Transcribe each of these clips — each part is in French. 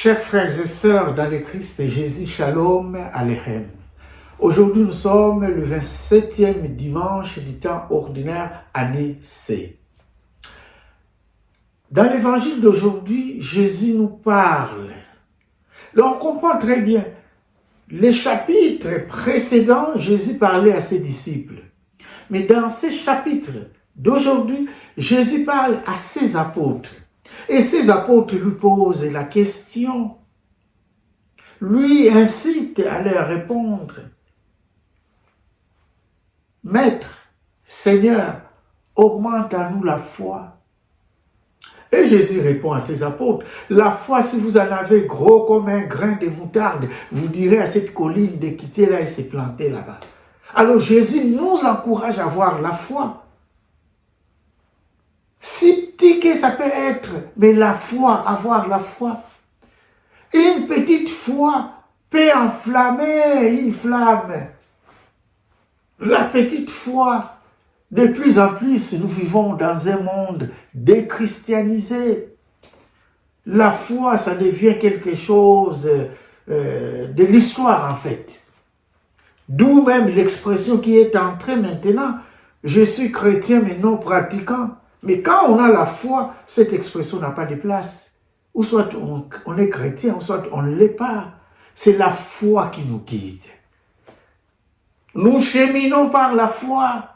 Chers frères et sœurs dans le Christ Jésus, Shalom Aleichem. Aujourd'hui, nous sommes le 27e dimanche du temps ordinaire, année C. Dans l'évangile d'aujourd'hui, Jésus nous parle. Là, on comprend très bien. Les chapitres précédents, Jésus parlait à ses disciples. Mais dans ces chapitres d'aujourd'hui, Jésus parle à ses apôtres. Et ces apôtres lui posent la question, lui incitent à leur répondre. Maître, Seigneur, augmente à nous la foi. Et Jésus répond à ses apôtres, la foi, si vous en avez gros comme un grain de moutarde, vous direz à cette colline de quitter là et se planter là-bas. Alors Jésus nous encourage à avoir la foi. Si petit que ça peut être, mais la foi, avoir la foi. Une petite foi peut enflammer une flamme. La petite foi, de plus en plus, nous vivons dans un monde déchristianisé. La foi, ça devient quelque chose de l'histoire en fait. D'où même l'expression qui est entrée maintenant, je suis chrétien mais non pratiquant. Mais quand on a la foi, cette expression n'a pas de place. Ou soit on est chrétien, ou soit on ne l'est pas. C'est la foi qui nous guide. Nous cheminons par la foi.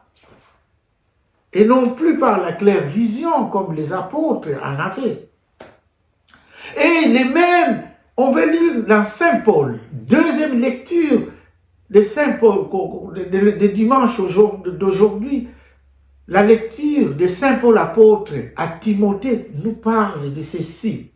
Et non plus par la claire vision, comme les apôtres en avaient. Et les mêmes, on va lire dans Saint Paul, deuxième lecture de Saint Paul, de dimanche d'aujourd'hui. La lecture de Saint Paul apôtre à Timothée nous parle de ceci.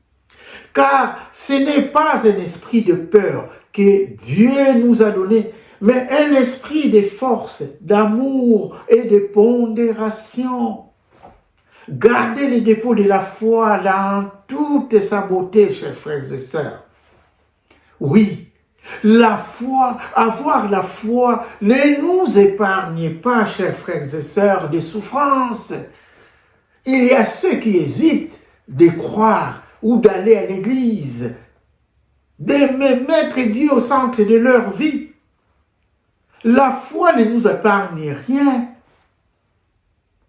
Car ce n'est pas un esprit de peur que Dieu nous a donné, mais un esprit de force, d'amour et de pondération. Gardez les dépôts de la foi dans toute sa beauté, chers frères et sœurs. Oui, la foi, avoir la foi, ne nous épargne pas, chers frères et sœurs, des souffrances. Il y a ceux qui hésitent de croire ou d'aller à l'église, de mettre Dieu au centre de leur vie. La foi ne nous épargne rien,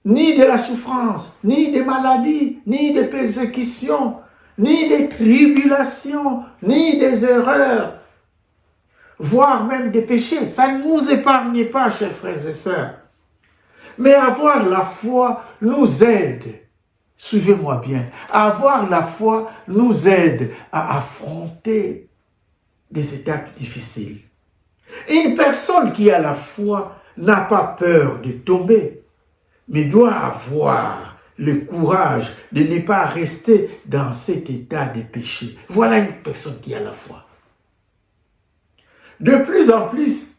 ni de la souffrance, ni des maladies, ni des persécutions, ni des tribulations, ni des erreurs, voire même des péchés. Ça ne nous épargne pas, chers frères et sœurs. Mais avoir la foi nous aide, suivez-moi bien, avoir la foi nous aide à affronter des étapes difficiles. Une personne qui a la foi n'a pas peur de tomber, mais doit avoir le courage de ne pas rester dans cet état de péché. Voilà une personne qui a la foi. De plus en plus,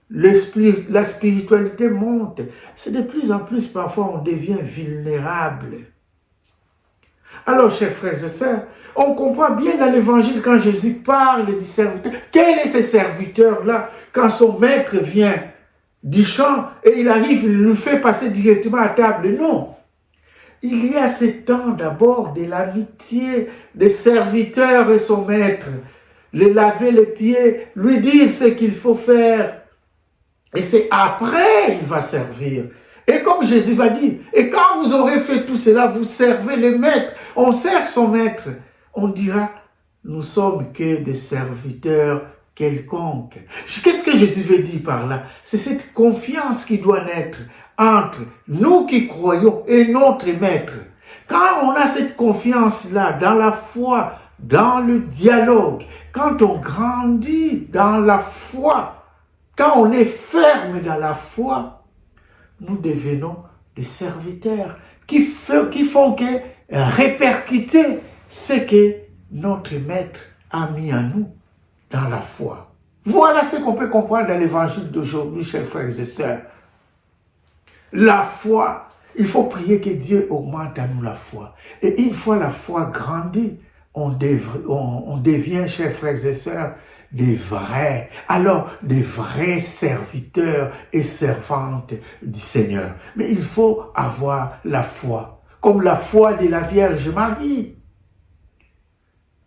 la spiritualité monte. C'est de plus en plus, parfois, on devient vulnérable. Alors, chers frères et sœurs, on comprend bien dans l'évangile quand Jésus parle du serviteur. Quel est ce serviteur-là quand son maître vient du champ et il arrive, il le fait passer directement à table? Non. Il y a ce temps d'abord de l'amitié des serviteurs et son maître. Le laver les pieds, lui dire ce qu'il faut faire. Et c'est après il va servir. Et comme Jésus va dire, et quand vous aurez fait tout cela, vous servez le maître. On sert son maître. On dira, nous sommes que des serviteurs quelconques. Qu'est-ce que Jésus veut dire par là? C'est cette confiance qui doit naître entre nous qui croyons et notre maître. Quand on a cette confiance-là dans la foi, dans le dialogue, quand on grandit dans la foi, quand on est ferme dans la foi, nous devenons des serviteurs qui font que répercuter ce que notre maître a mis en nous dans la foi. Voilà ce qu'on peut comprendre dans l'évangile d'aujourd'hui, chers frères et sœurs. La foi, il faut prier que Dieu augmente à nous la foi. Et une fois la foi grandit, on devient, chers frères et sœurs, des vrais serviteurs et servantes du Seigneur. Mais il faut avoir la foi, comme la foi de la Vierge Marie.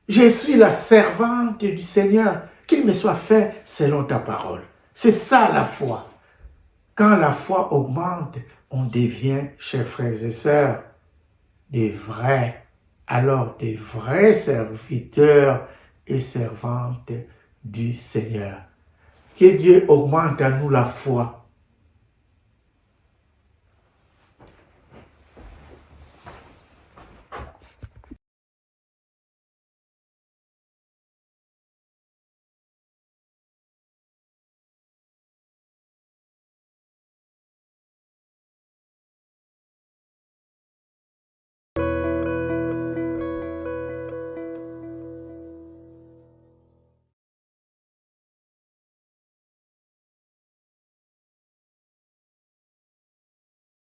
Je suis la servante du Seigneur, qu'il me soit fait selon ta parole. C'est ça la foi. Quand la foi augmente, on devient, chers frères et sœurs, des vrais serviteurs et servantes du Seigneur. Que Dieu augmente à nous la foi.